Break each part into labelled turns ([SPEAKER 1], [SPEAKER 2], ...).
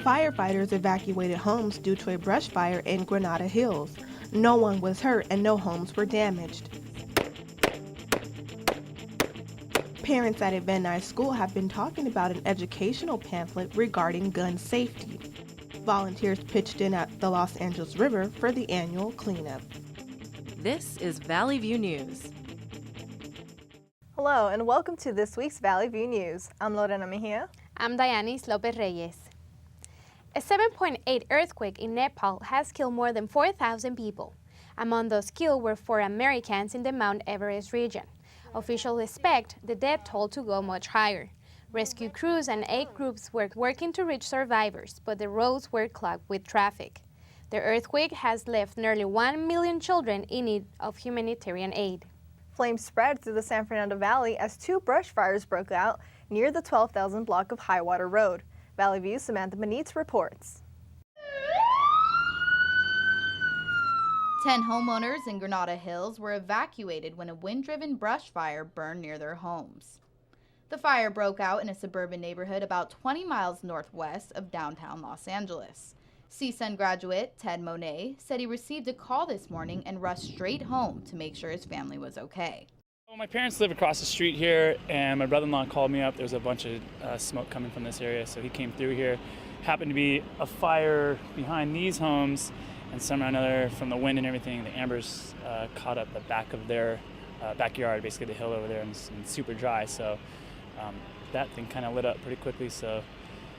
[SPEAKER 1] Firefighters evacuated homes due to a brush fire in Granada Hills. No one was hurt and no homes were damaged. Parents at a Van Nuys school have been talking about an educational pamphlet regarding gun safety. Volunteers pitched in at the Los Angeles River for the annual cleanup.
[SPEAKER 2] This is Valley View News.
[SPEAKER 3] Hello and welcome to this week's Valley View News. I'm Lorena Mejia.
[SPEAKER 4] I'm Dianis Lopez Reyes. A 7.8 earthquake in Nepal has killed more than 4,000 people. Among those killed were 4 Americans in the Mount Everest region. Officials expect the death toll to go much higher. Rescue crews and aid groups were working to reach survivors, but the roads were clogged with traffic. The earthquake has left nearly 1 million children in need of humanitarian aid.
[SPEAKER 3] Flames spread through the San Fernando Valley as 2 brush fires broke out near the 12,000 block of Highwater Road. Valley View's Samantha Benitez reports.
[SPEAKER 5] 10 homeowners in Granada Hills were evacuated when a wind-driven brush fire burned near their homes. The fire broke out in a suburban neighborhood about 20 miles northwest of downtown Los Angeles. CSUN graduate Ted Monet said he received a call this morning and rushed straight home to make sure his family was okay.
[SPEAKER 6] Well, my parents live across the street here, and my brother-in-law called me up. There was a bunch of smoke coming from this area, so he came through here. Happened to be a fire behind these homes, and somehow or another, from the wind and everything, the embers caught up the back of their backyard, basically the hill over there, and super dry. So that thing kind of lit up pretty quickly, so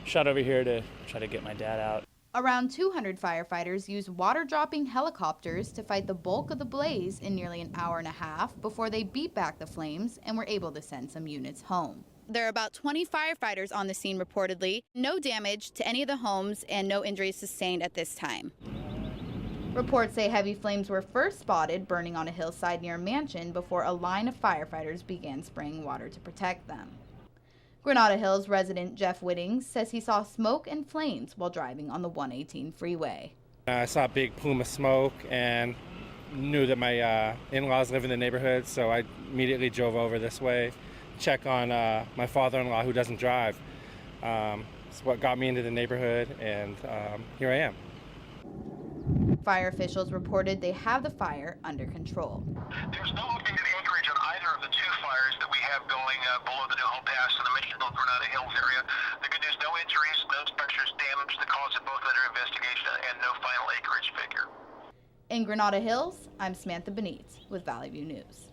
[SPEAKER 6] shot over here to try to get my dad out.
[SPEAKER 5] Around 200 firefighters used water-dropping helicopters to fight the bulk of the blaze in nearly an hour and a half before they beat back the flames and were able to send some units home. There are about 20 firefighters on the scene reportedly. No damage to any of the homes and no injuries sustained at this time. Reports say heavy flames were first spotted burning on a hillside near a mansion before a line of firefighters began spraying water to protect them. Granada Hills resident Jeff Whittings says he saw smoke and flames while driving on the 118 freeway.
[SPEAKER 7] I saw a big plume of smoke and knew that my in-laws live in the neighborhood, so I immediately drove over this way, check on my father-in-law who doesn't drive. It's what got me into the neighborhood, and here I am.
[SPEAKER 5] Fire officials reported they have the fire under control.
[SPEAKER 8] There's no updated acreage on either of the 2 fires that we have going below the New Home Pass in the Mission-Hill Granada Hills area. The good news, no injuries, no structures damaged. The cause of both under investigation and no final acreage figure.
[SPEAKER 5] In Granada Hills, I'm Samantha Benitez with Valley View News.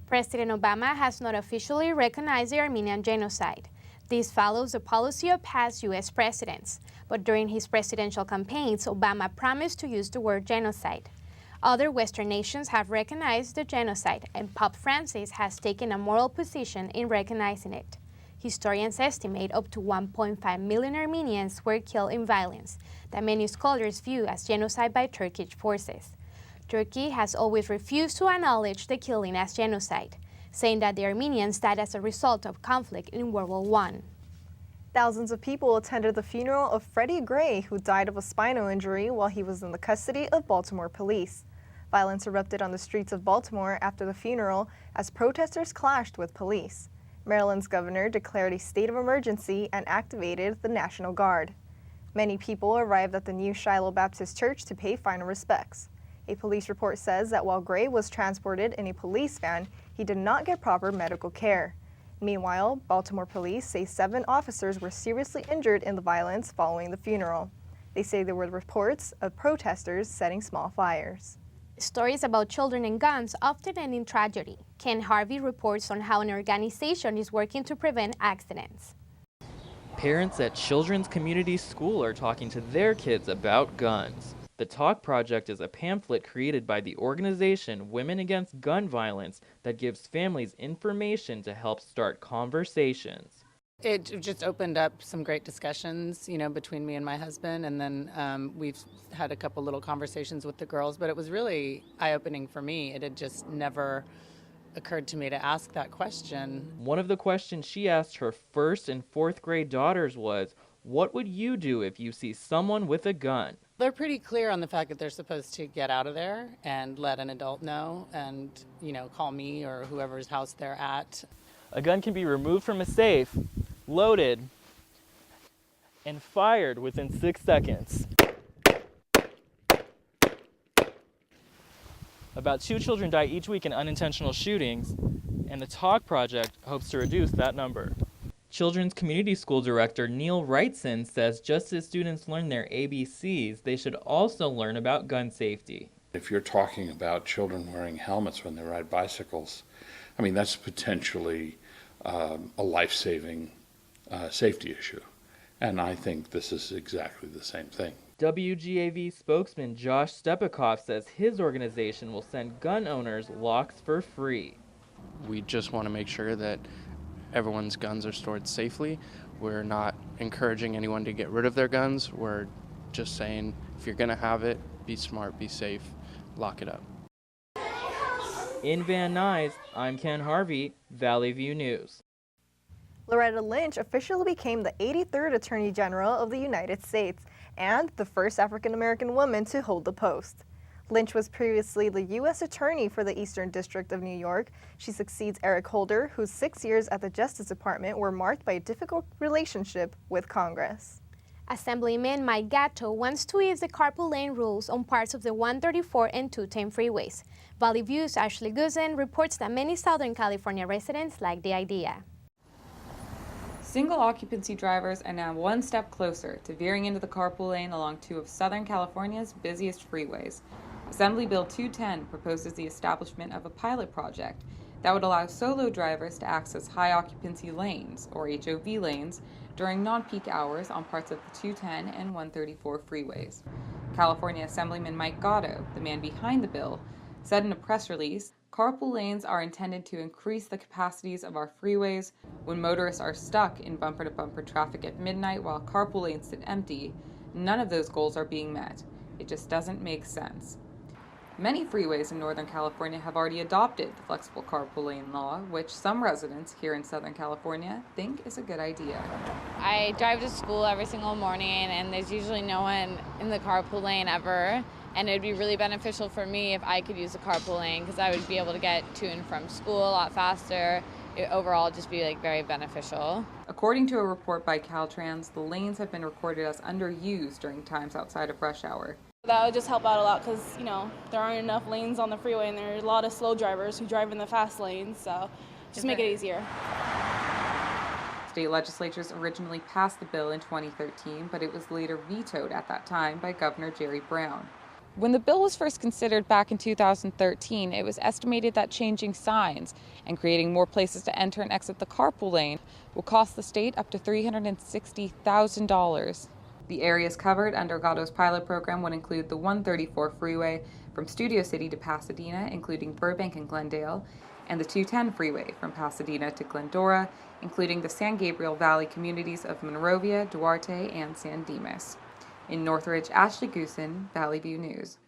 [SPEAKER 4] President Obama has not officially recognized the Armenian genocide. This follows the policy of past U.S. presidents. But during his presidential campaigns, Obama promised to use the word genocide. Other Western nations have recognized the genocide, and Pope Francis has taken a moral position in recognizing it. Historians estimate up to 1.5 million Armenians were killed in violence that many scholars view as genocide by Turkish forces. Turkey has always refused to acknowledge the killing as genocide, saying that the Armenians died as a result of conflict in World War I.
[SPEAKER 3] Thousands of people attended the funeral of Freddie Gray, who died of a spinal injury while he was in the custody of Baltimore police. Violence erupted on the streets of Baltimore after the funeral as protesters clashed with police. Maryland's governor declared a state of emergency and activated the National Guard. Many people arrived at the new Shiloh Baptist Church to pay final respects. A police report says that while Gray was transported in a police van, he did not get proper medical care. Meanwhile, Baltimore police say 7 officers were seriously injured in the violence following the funeral. They say there were reports of protesters setting small fires.
[SPEAKER 4] Stories about children and guns often end in tragedy. Ken Harvey reports on how an organization is working to prevent accidents.
[SPEAKER 9] Parents at Children's Community School are talking to their kids about guns. The Talk Project is a pamphlet created by the organization Women Against Gun Violence that gives families information to help start conversations.
[SPEAKER 10] It just opened up some great discussions, between me and my husband, and then we've had a couple little conversations with the girls, but it was really eye-opening for me. It had just never occurred to me to ask that question.
[SPEAKER 9] One of the questions she asked her 1st and 4th grade daughters was, what would you do if you see someone with a gun?
[SPEAKER 10] They're pretty clear on the fact that they're supposed to get out of there and let an adult know and, call me or whoever's house they're at.
[SPEAKER 9] A gun can be removed from a safe, loaded, and fired within 6 seconds. About 2 children die each week in unintentional shootings, and the Talk Project hopes to reduce that number. Children's Community School Director Neil Wrightson says just as students learn their ABCs, they should also learn about gun safety.
[SPEAKER 11] If you're talking about children wearing helmets when they ride bicycles, I mean, that's potentially a life-saving safety issue. And I think this is exactly the same thing.
[SPEAKER 9] WGAV spokesman Josh Stepikoff says his organization will send gun owners locks for free.
[SPEAKER 12] We just want to make sure that everyone's guns are stored safely. We're not encouraging anyone to get rid of their guns. We're just saying, if you're going to have it, be smart, be safe, lock it up.
[SPEAKER 9] In Van Nuys, I'm Ken Harvey, Valley View News.
[SPEAKER 3] Loretta Lynch officially became the 83rd Attorney General of the United States and the first African-American woman to hold the post. Lynch was previously the U.S. Attorney for the Eastern District of New York. She succeeds Eric Holder, whose 6 years at the Justice Department were marked by a difficult relationship with Congress.
[SPEAKER 4] Assemblyman Mike Gatto wants to ease the carpool lane rules on parts of the 134 and 210 freeways. Valley View's Ashley Guzen reports that many Southern California residents like the idea.
[SPEAKER 13] Single occupancy drivers are now one step closer to veering into the carpool lane along two of Southern California's busiest freeways. Assembly Bill 210 proposes the establishment of a pilot project that would allow solo drivers to access high occupancy lanes, or HOV lanes, during non-peak hours on parts of the 210 and 134 freeways. California Assemblyman Mike Gatto, the man behind the bill, said in a press release, "Carpool lanes are intended to increase the capacities of our freeways. When motorists are stuck in bumper-to-bumper traffic at midnight while carpool lanes sit empty, none of those goals are being met. It just doesn't make sense." Many freeways in Northern California have already adopted the flexible carpool lane law, which some residents here in Southern California think is a good idea.
[SPEAKER 14] I drive to school every single morning, and there's usually no one in the carpool lane ever. And it would be really beneficial for me if I could use the carpool lane because I would be able to get to and from school a lot faster. It overall just be very beneficial.
[SPEAKER 13] According to a report by Caltrans, the lanes have been recorded as underused during times outside of rush hour.
[SPEAKER 15] That would just help out a lot because, there aren't enough lanes on the freeway and there are a lot of slow drivers who drive in the fast lanes, so just make it easier.
[SPEAKER 13] State legislatures originally passed the bill in 2013, but it was later vetoed at that time by Governor Jerry Brown. When the bill was first considered back in 2013, it was estimated that changing signs and creating more places to enter and exit the carpool lane will cost the state up to $360,000. The areas covered under Gatto's pilot program would include the 134 freeway from Studio City to Pasadena, including Burbank and Glendale, and the 210 freeway from Pasadena to Glendora, including the San Gabriel Valley communities of Monrovia, Duarte, and San Dimas. In Northridge, Ashley Goosen, Valley View News.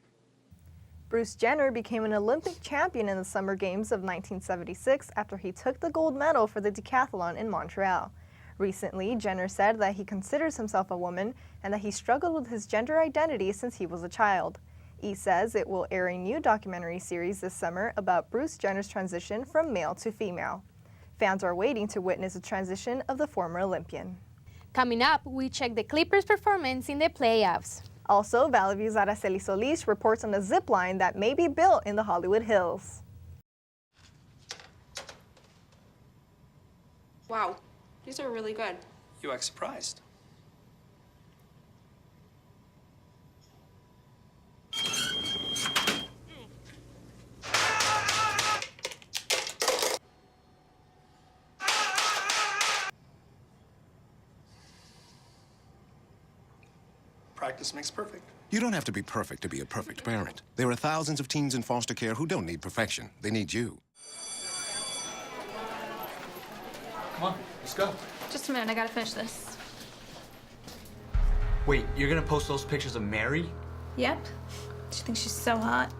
[SPEAKER 3] Bruce Jenner became an Olympic champion in the Summer Games of 1976 after he took the gold medal for the decathlon in Montreal. Recently, Jenner said that he considers himself a woman and that he struggled with his gender identity since he was a child. E! says it will air a new documentary series this summer about Bruce Jenner's transition from male to female. Fans are waiting to witness the transition of the former Olympian.
[SPEAKER 4] Coming up, we check the Clippers' performance in the playoffs.
[SPEAKER 3] Also, Valley View's Araceli Solis reports on a zip line that may be built in the Hollywood Hills.
[SPEAKER 16] Wow, these are really good.
[SPEAKER 17] You act surprised. Practice makes perfect.
[SPEAKER 18] You don't have to be perfect to be a perfect parent. There are thousands of teens in foster care who don't need perfection. They need you.
[SPEAKER 17] Come on, let's go.
[SPEAKER 16] Just a minute, I gotta finish this.
[SPEAKER 17] Wait, you're gonna post those pictures of Mary?
[SPEAKER 16] Yep. She thinks she's so hot.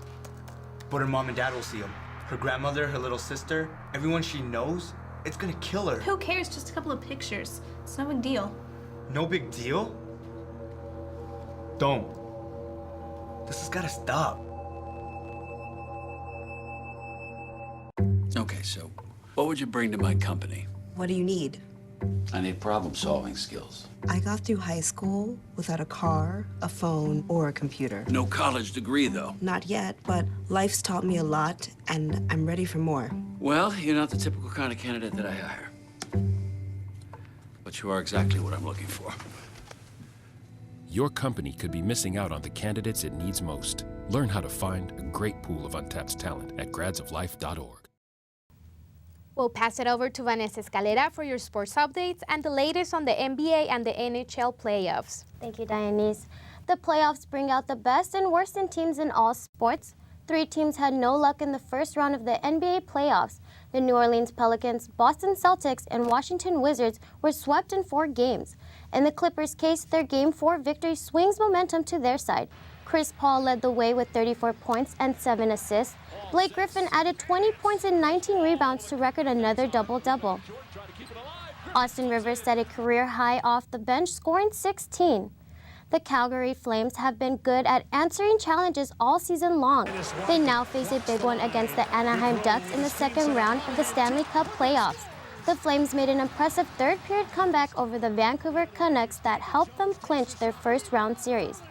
[SPEAKER 17] But her mom and dad will see them. Her grandmother, her little sister, everyone she knows, it's gonna kill her.
[SPEAKER 16] Who cares? Just a couple of pictures. It's no big deal.
[SPEAKER 17] No big deal? Don't. This has gotta stop.
[SPEAKER 19] Okay, so what would you bring to my company?
[SPEAKER 20] What do you need?
[SPEAKER 19] I need problem-solving skills.
[SPEAKER 20] I got through high school without a car, a phone, or a computer.
[SPEAKER 19] No college degree, though.
[SPEAKER 20] Not yet, but life's taught me a lot, and I'm ready for more.
[SPEAKER 19] Well, you're not the typical kind of candidate that I hire. But you are exactly what I'm looking for.
[SPEAKER 21] Your company could be missing out on the candidates it needs most. Learn how to find a great pool of untapped talent at gradsoflife.org.
[SPEAKER 4] We'll pass it over to Vanessa Escalera for your sports updates and the latest on the NBA and the NHL playoffs.
[SPEAKER 22] Thank you, Dianese. The playoffs bring out the best and worst in teams in all sports. 3 teams had no luck in the first round of the NBA playoffs. The New Orleans Pelicans, Boston Celtics, and Washington Wizards were swept in 4 games. In the Clippers' case, their Game 4 victory swings momentum to their side. Chris Paul led the way with 34 points and 7 assists. Blake Griffin added 20 points and 19 rebounds to record another double-double. Austin Rivers set a career high off the bench, scoring 16. The Calgary Flames have been good at answering challenges all season long. They now face a big one against the Anaheim Ducks in the second round of the Stanley Cup playoffs. The Flames made an impressive third-period comeback over the Vancouver Canucks that helped them clinch their first-round series.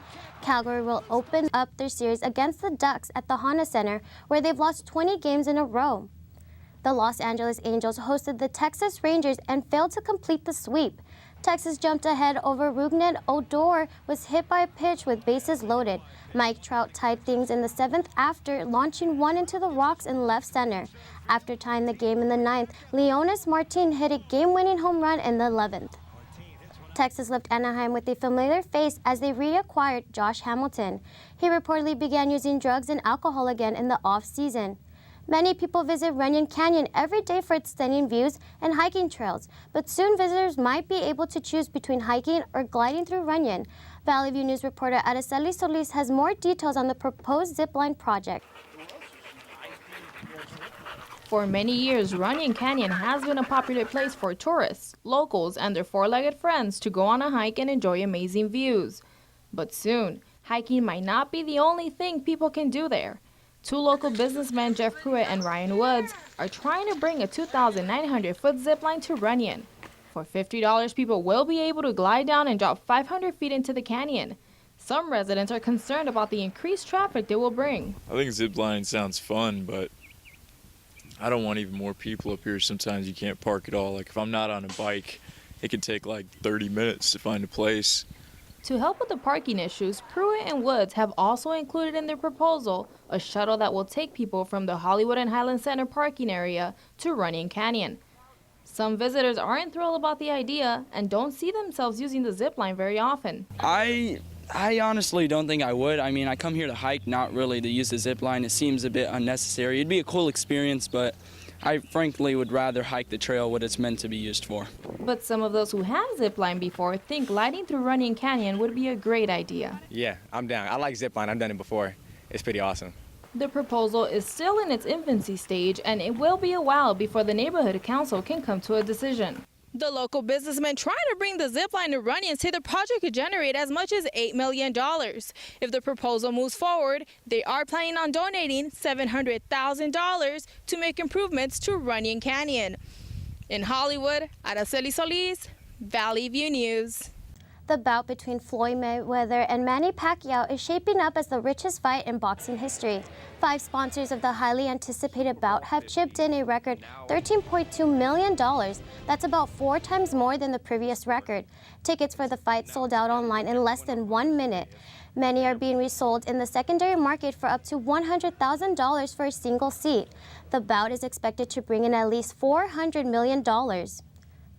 [SPEAKER 22] Calgary will open up their series against the Ducks at the Honda Center, where they've lost 20 games in a row. The Los Angeles Angels hosted the Texas Rangers and failed to complete the sweep. Texas jumped ahead over Rougned Odor was hit by a pitch with bases loaded. Mike Trout tied things in the 7th after launching one into the rocks in left center. After tying the game in the 9th, Leonis Martin hit a game-winning home run in the 11th. Texas left Anaheim with a familiar face as they reacquired Josh Hamilton. He reportedly began using drugs and alcohol again in the off-season. Many people visit Runyon Canyon every day for its stunning views and hiking trails, but soon visitors might be able to choose between hiking or gliding through Runyon. Valley View News reporter Araceli Solis has more details on the proposed zipline project.
[SPEAKER 23] For many years, Runyon Canyon has been a popular place for tourists, locals, and their 4-legged friends to go on a hike and enjoy amazing views. But soon, hiking might not be the only thing people can do there. 2 local businessmen, Jeff Pruitt and Ryan Woods, are trying to bring a 2,900-foot zipline to Runyon. For $50, people will be able to glide down and drop 500 feet into the canyon. Some residents are concerned about the increased traffic they will bring.
[SPEAKER 24] I think ziplining sounds fun, but I don't want even more people up here. Sometimes you can't park at all. Like if I'm not on a bike, it can take like 30 minutes to find a place.
[SPEAKER 23] To help with the parking issues, Pruitt and Woods have also included in their proposal a shuttle that will take people from the Hollywood and Highland Center parking area to Runyon Canyon. Some visitors aren't thrilled about the idea and don't see themselves using the zipline very often.
[SPEAKER 25] I honestly don't think I would. I mean, I come here to hike, not really to use the zipline. It seems a bit unnecessary. It'd be a cool experience, but I frankly would rather hike the trail what it's meant to be used for.
[SPEAKER 23] But some of those who have ziplined before think gliding through Runyon Canyon would be a great idea.
[SPEAKER 26] Yeah, I'm down. I like zipline. I've done it before. It's pretty awesome.
[SPEAKER 23] The proposal is still in its infancy stage, and it will be a while before the neighborhood council can come to a decision. The local businessmen trying to bring the zipline to Runyon say the project could generate as much as $8 million. If the proposal moves forward, they are planning on donating $700,000 to make improvements to Runyon Canyon. In Hollywood, Araceli Solis, Valley View News.
[SPEAKER 22] The bout between Floyd Mayweather and Manny Pacquiao is shaping up as the richest fight in boxing history. 5 sponsors of the highly anticipated bout have chipped in a record $13.2 million. That's about 4 times more than the previous record. Tickets for the fight sold out online in less than 1 minute. Many are being resold in the secondary market for up to $100,000 for a single seat. The bout is expected to bring in at least $400 million.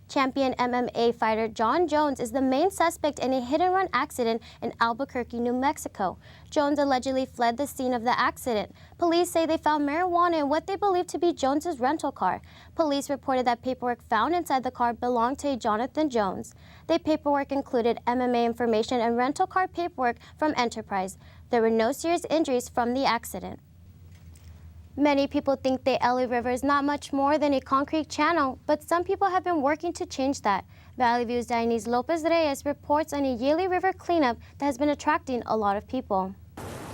[SPEAKER 22] Champion MMA fighter John Jones is the main suspect in a hit-and-run accident in Albuquerque, New Mexico. Jones allegedly fled the scene of the accident. Police say they found marijuana in what they believe to be Jones's rental car. Police reported that paperwork found inside the car belonged to a Jonathan Jones. The paperwork included MMA information and rental car paperwork from Enterprise. There were no serious injuries from the accident. Many people think the LA River is not much more than a concrete channel, but some people have been working to change that. Valley View's Dianese Lopez Reyes reports on a yearly river cleanup that has been attracting a lot of people.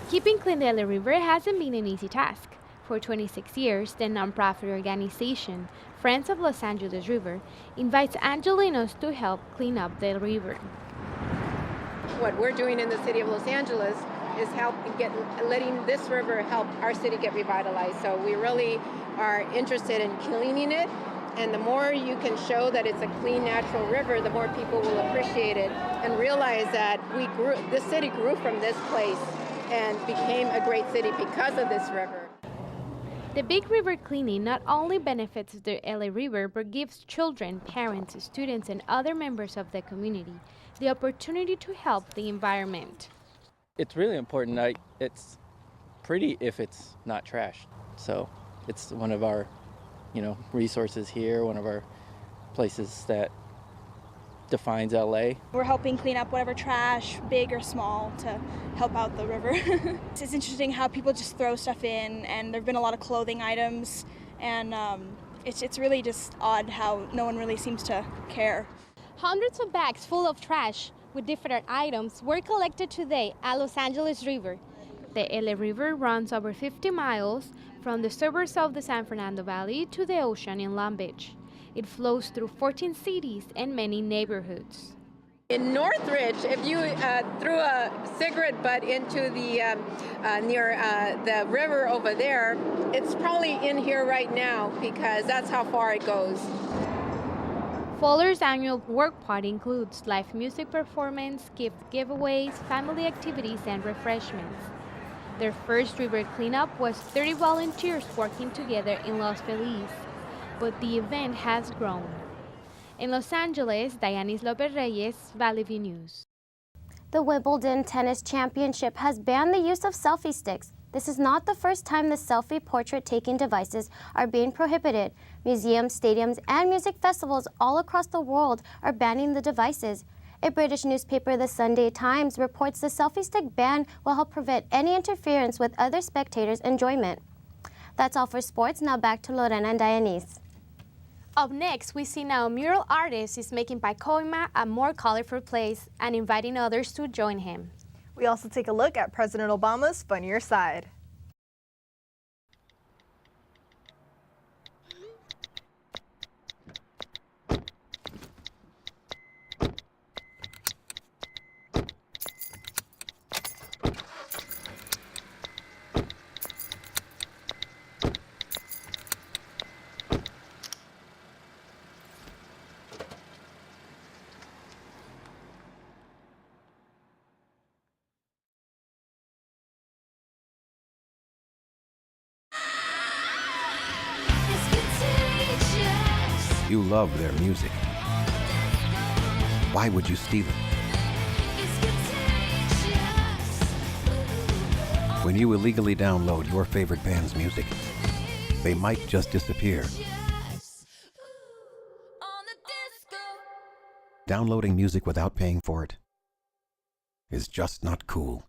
[SPEAKER 4] Keeping clean the LA River hasn't been an easy task. For 26 years, the nonprofit organization Friends of Los Angeles River invites Angelinos to help clean up the river.
[SPEAKER 1] What we're doing in the city of Los Angeles is letting this river help our city get revitalized. So we really are interested in cleaning it, and the more you can show that it's a clean, natural river, the more people will appreciate it and realize that this city grew from this place and became a great city because of this river.
[SPEAKER 4] The Big River cleaning not only benefits the LA River, but gives children, parents, students, and other members of the community the opportunity to help the environment.
[SPEAKER 2] It's really important. It's pretty if it's not trashed. So it's one of our, resources here, one of our places that defines LA.
[SPEAKER 5] We're helping clean up whatever trash, big or small, to help out the river. It's interesting how people just throw stuff in, and there've been a lot of clothing items, and it's really just odd how no one really seems to care.
[SPEAKER 4] Hundreds of bags full of trash with different items were collected today at Los Angeles River. The LA River runs over 50 miles from the suburbs of the San Fernando Valley to the ocean in Long Beach. It flows through 14 cities and many neighborhoods.
[SPEAKER 1] In Northridge, if you threw a cigarette butt into the near the river over there, it's probably in here right now because that's how far it goes.
[SPEAKER 4] Fuller's annual work party includes live music performance, gift giveaways, family activities, and refreshments. Their first river cleanup was 30 volunteers working together in Los Feliz, but the event has grown. In Los Angeles, Dianis Lopez Reyes, Valley View News.
[SPEAKER 22] The Wimbledon Tennis Championship has banned the use of selfie sticks. This is not the first time the selfie portrait-taking devices are being prohibited. Museums, stadiums, and music festivals all across the world are banning the devices. A British newspaper, the Sunday Times, reports the selfie stick ban will help prevent any interference with other spectators' enjoyment. That's all for sports. Now back to Lorena and Dianis.
[SPEAKER 4] Up next, we see now a mural artist is making Pacoima a more colorful place and inviting others to join him.
[SPEAKER 3] We also take a look at President Obama's funnier side.
[SPEAKER 18] You love their music. Why would you steal it? When you illegally download your favorite band's music, they might just disappear. Downloading music without paying for it is just not cool.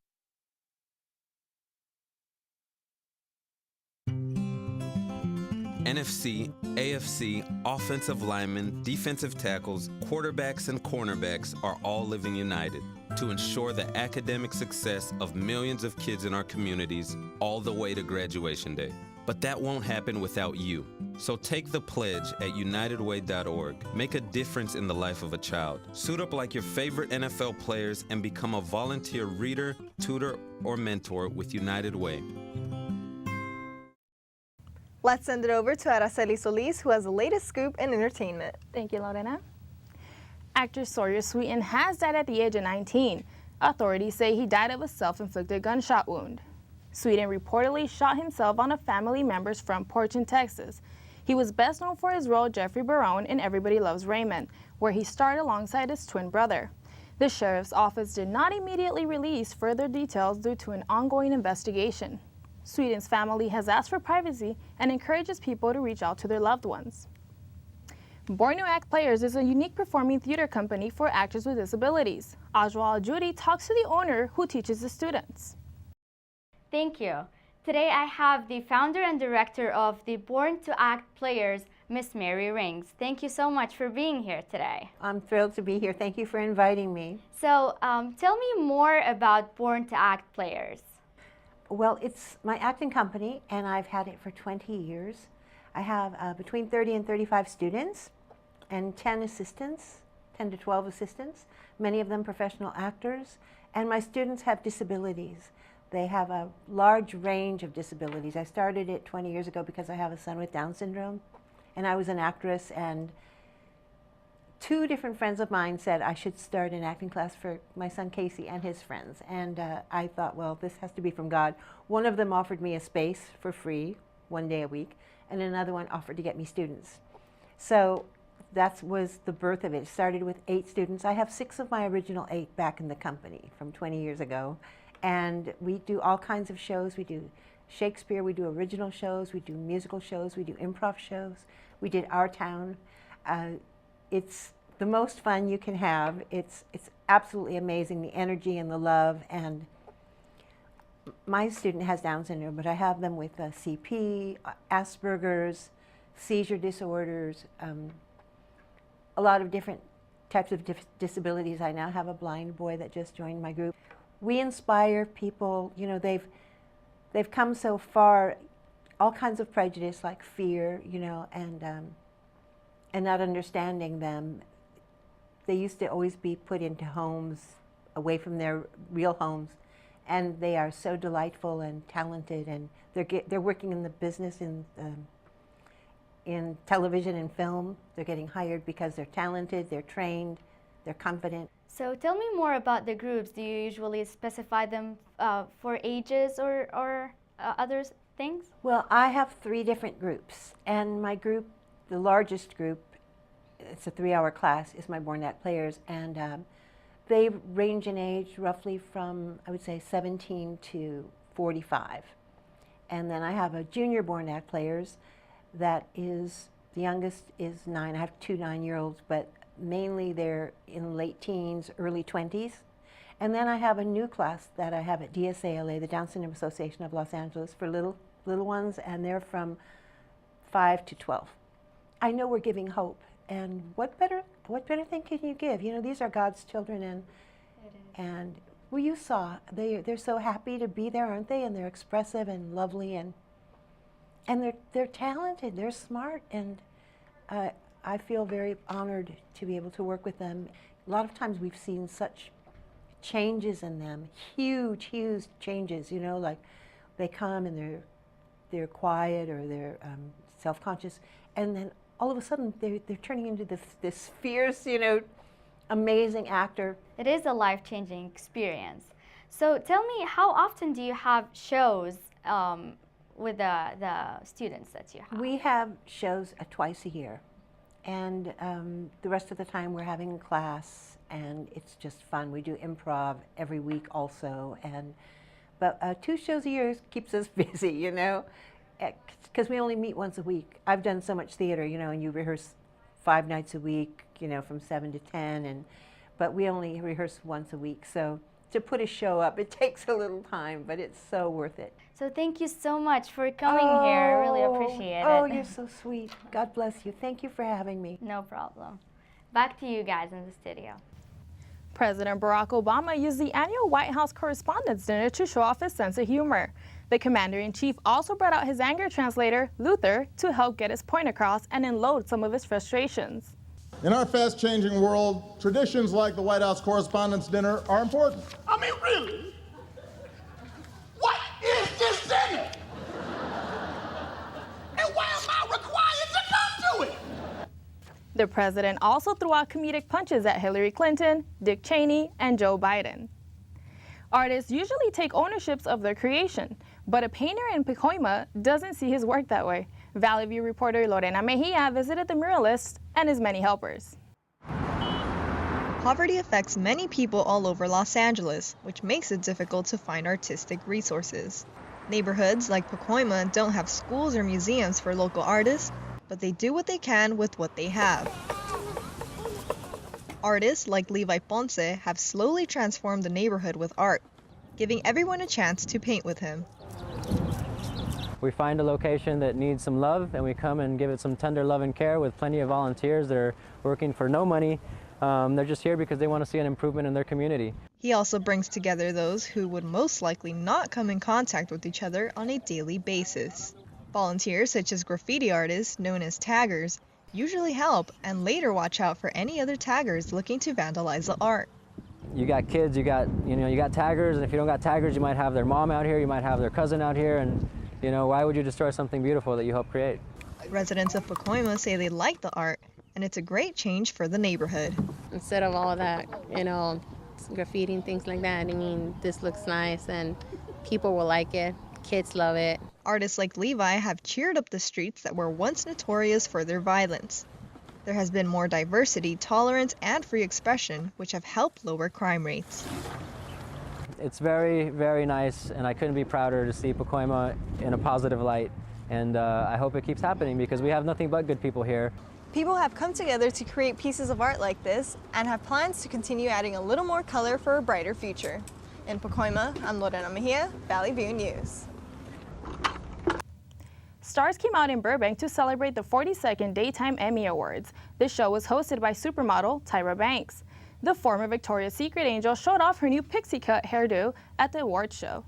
[SPEAKER 6] NFC, AFC, offensive linemen, defensive tackles, quarterbacks, and cornerbacks are all living united to ensure the academic success of millions of kids in our communities all the way to graduation day. But that won't happen without you. So take the pledge at unitedway.org. Make a difference in the life of a child. Suit up like your favorite NFL players and become a volunteer reader, tutor, or mentor with United Way.
[SPEAKER 3] Let's send it over to Araceli Solis, who has the latest scoop in entertainment.
[SPEAKER 23] Thank you, Lorena. Actor Sawyer Sweeten has died at the age of 19. Authorities say he died of a self-inflicted gunshot wound. Sweeten reportedly shot himself on a family member's front porch in Texas. He was best known for his role Jeffrey Barone in Everybody Loves Raymond, where he starred alongside his twin brother. The sheriff's office did not immediately release further details due to an ongoing investigation. Sweeten's family has asked for privacy and encourages people to reach out to their loved ones. Born to Act Players is a unique performing theater company for actors with disabilities. Oswald Judy talks to the owner who teaches the students.
[SPEAKER 7] Thank you. Today I have the founder and director of the Born to Act Players, Miss Mary Rings. Thank you so much for being here today.
[SPEAKER 8] I'm thrilled to be here. Thank you for inviting me.
[SPEAKER 7] So tell me more about Born to Act Players.
[SPEAKER 8] Well, it's my acting company, and I've had it for 20 years. I have between 30 and 35 students and 10 assistants, 10 to 12 assistants, many of them professional actors, and my students have disabilities. They have a large range of disabilities. I started it 20 years ago because I have a son with Down syndrome, and I was an actress, and 2 different friends of mine said I should start an acting class for my son Casey and his friends, and I thought, well, this has to be from God. One of them offered me a space for free, 1 day a week, and another one offered to get me students. So that was the birth of it. It started with 8 students. I have 6 of my original 8 back in the company from 20 years ago. And we do all kinds of shows. We do Shakespeare, we do original shows, we do musical shows, we do improv shows. We did Our Town. It's the most fun you can have. It's absolutely amazing, the energy and the love. And my student has Down syndrome, but I have them with CP, Asperger's, seizure disorders, a lot of different types of disabilities. I now have a blind boy that just joined my group. We inspire people, you know, they've come so far, all kinds of prejudice like fear, you know, and not understanding them. They used to always be put into homes away from their real homes, and they are so delightful and talented, and they're working in the business in television and film. They're getting hired because they're talented, they're trained, they're confident.
[SPEAKER 7] So tell me more about the groups. Do you usually specify them for ages or other things?
[SPEAKER 8] Well, I have 3 different groups, and my group, the largest group, it's a 3-hour class, is my Born Act players, and they range in age roughly from, I would say, 17 to 45. And then I have a junior Born Act players that is, the youngest is 9. I have 2 9-year-olds, but mainly they're in late teens, early 20s. And then I have a new class that I have at DSALA, the Down Syndrome Association of Los Angeles, for little ones, and they're from 5 to 12. I know we're giving hope, and what better thing can you give? You know, these are God's children, and well, you saw they're so happy to be there, aren't they? And they're expressive and lovely, and they're talented, they're smart, and I feel very honored to be able to work with them. A lot of times we've seen such changes in them, huge changes, you know, like they come and they're quiet or they're self-conscious, and then all of a sudden they're turning into this fierce, you know, amazing actor.
[SPEAKER 7] It is a life-changing experience. So tell me, how often do you have shows with the students that you have?
[SPEAKER 8] We have shows twice a year. And the rest of the time we're having class, and it's just fun. We do improv every week also, but 2 shows a year keeps us busy, you know, because we only meet once a week. I've done so much theater, you know, and you rehearse 5 nights a week, you know, from 7 to 10, but we only rehearse once a week. So to put a show up, it takes a little time, but it's so worth it.
[SPEAKER 7] So thank you so much for coming here. I really appreciate it.
[SPEAKER 8] Oh, you're so sweet. God bless you. Thank you for having me.
[SPEAKER 7] No problem. Back to you guys in the studio.
[SPEAKER 23] President Barack Obama used the annual White House Correspondents' Dinner to show off his sense of humor. The commander-in-chief also brought out his anger translator, Luther, to help get his point across and unload some of his frustrations.
[SPEAKER 9] In our fast-changing world, traditions like the White House Correspondents' Dinner are important.
[SPEAKER 10] I mean, really? What is this dinner? And why am I required to come to it?
[SPEAKER 23] The president also threw out comedic punches at Hillary Clinton, Dick Cheney, and Joe Biden. Artists usually take ownerships of their creation, but a painter in Pacoima doesn't see his work that way. Valley View reporter Lorena Mejia visited the muralist and his many helpers.
[SPEAKER 3] Poverty affects many people all over Los Angeles, which makes it difficult to find artistic resources. Neighborhoods like Pacoima don't have schools or museums for local artists, but they do what they can with what they have. Artists like Levi Ponce have slowly transformed the neighborhood with art, giving everyone a chance to paint with him.
[SPEAKER 11] We find a location that needs some love, and we come and give it some tender love and care with plenty of volunteers that are working for no money They're just here because they want to see an improvement in their community.
[SPEAKER 3] He also brings together those who would most likely not come in contact with each other on a daily basis. Volunteers such as graffiti artists, known as taggers, usually help and later watch out for any other taggers looking to vandalize the art.
[SPEAKER 11] You got kids, you got taggers, and if you don't got taggers, you might have their mom out here, you might have their cousin out here, and why would you destroy something beautiful that you helped create?
[SPEAKER 3] Residents of Pacoima say they like the art, and it's a great change for the neighborhood.
[SPEAKER 12] Instead of all that, graffiti and things like that, I mean, this looks nice and people will like it. Kids love it.
[SPEAKER 3] Artists like Levi have cheered up the streets that were once notorious for their violence. There has been more diversity, tolerance, and free expression, which have helped lower crime rates.
[SPEAKER 11] It's very, very nice, and I couldn't be prouder to see Pacoima in a positive light. And I hope it keeps happening because we have nothing but good people here.
[SPEAKER 3] People have come together to create pieces of art like this and have plans to continue adding a little more color for a brighter future. In Pacoima, I'm Lorena Mejia, Valley View News.
[SPEAKER 23] Stars came out in Burbank to celebrate the 42nd Daytime Emmy Awards. The show was hosted by supermodel Tyra Banks. The former Victoria's Secret angel showed off her new pixie cut hairdo at the awards show.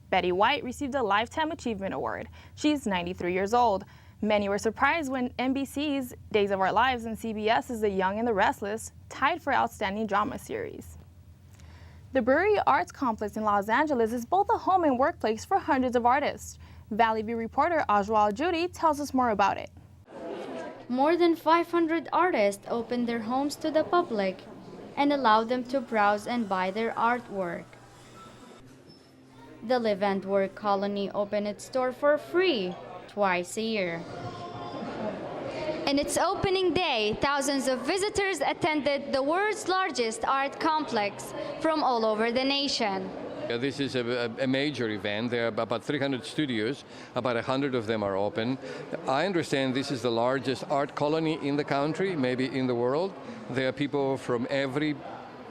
[SPEAKER 23] Betty White received a Lifetime Achievement Award. She's 93 years old. Many were surprised when NBC's Days of Our Lives and CBS's The Young and the Restless tied for Outstanding Drama Series. The Brewery Arts Complex in Los Angeles is both a home and workplace for hundreds of artists. Valley View reporter Ajwa Al-Judi tells us more about it.
[SPEAKER 7] More than 500 artists opened their homes to the public and allowed them to browse and buy their artwork. The Live and Work Colony opened its door for free twice a year. In its opening day, thousands of visitors attended the world's largest art complex from all over the nation.
[SPEAKER 13] This is a major event. There are about 300 studios, about 100 of them are open. I understand this is the largest art colony in the country, maybe in the world. There are people from every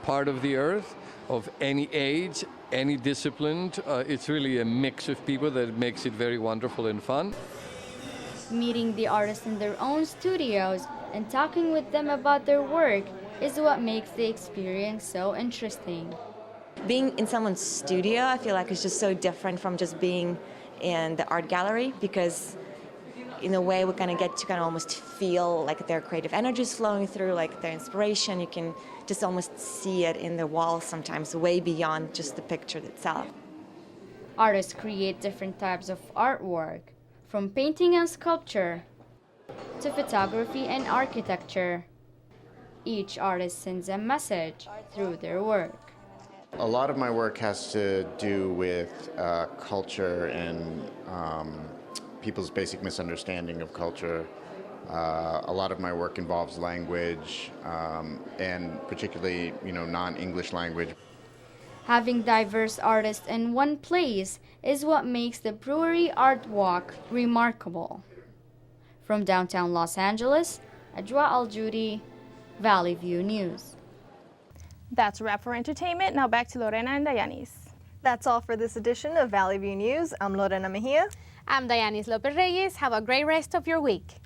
[SPEAKER 13] part of the earth, of any age, any discipline. It's really a mix of people that makes it very wonderful and fun.
[SPEAKER 7] Meeting the artists in their own studios and talking with them about their work is what makes the experience so interesting.
[SPEAKER 14] Being in someone's studio, I feel like it's just so different from just being in the art gallery, because in a way we kind of get to kind of almost feel like their creative energy is flowing through, like their inspiration. You can just almost see it in the walls sometimes, way beyond just the picture itself.
[SPEAKER 7] Artists create different types of artwork, from painting and sculpture to photography and architecture. Each artist sends a message through their work.
[SPEAKER 15] A lot of my work has to do with culture and people's basic misunderstanding of culture. A lot of my work involves language, and particularly, non-English language.
[SPEAKER 7] Having diverse artists in one place is what makes the Brewery Art Walk remarkable. From downtown Los Angeles, Ajwa Al-Judi, Valley View News.
[SPEAKER 23] That's a wrap for entertainment. Now back to Lorena and Dayanis.
[SPEAKER 3] That's all for this edition of Valley View News. I'm Lorena Mejia.
[SPEAKER 4] I'm Dayanis Lopez Reyes. Have a great rest of your week.